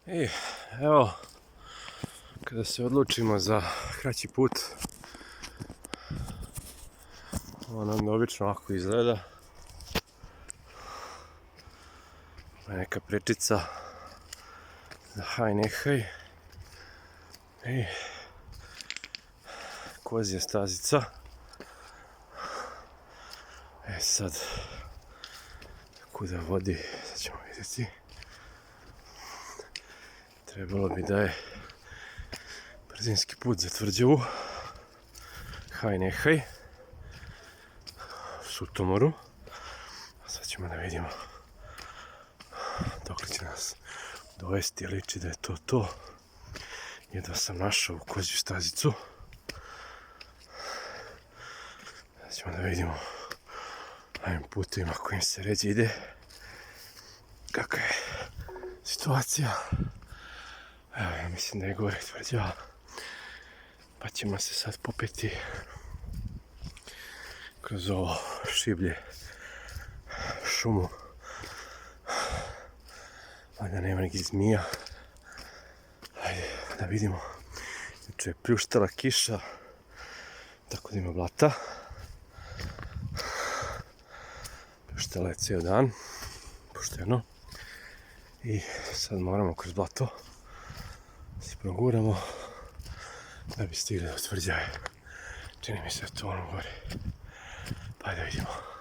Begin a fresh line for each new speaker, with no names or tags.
I evo, kada se odlučimo za kraći put, ovo nam obično ovako izgleda. Neka prečica za haj nehaj i kozja stazica. Sad, kuda vodi, sad ćemo vidjeti. Trebalo bi da je brzinski put za Tvrđavu, haj nehaj, Sutomoru. A sad ćemo da vidimo dok li će nas dovesti, liči da je to. Jedva sam našao kozju stazicu. Sad ćemo da vidimo ovim putovima kojim se ređe ide, kakva je situacija. Evo, ja mislim da je gore Tvrđava, pa ćemo se sad popeti kroz ovo šiblje, šumu. Valjda nema nekih zmija. Ajde da vidimo. Juče je pljuštala kiša, tako da ima blata. Pljuštala je cijel dan, pošteno. I sad moramo kroz blato se proguramo da bi stigli do Tvrđave. Čini mi se to ono gore. Pa da vidimo.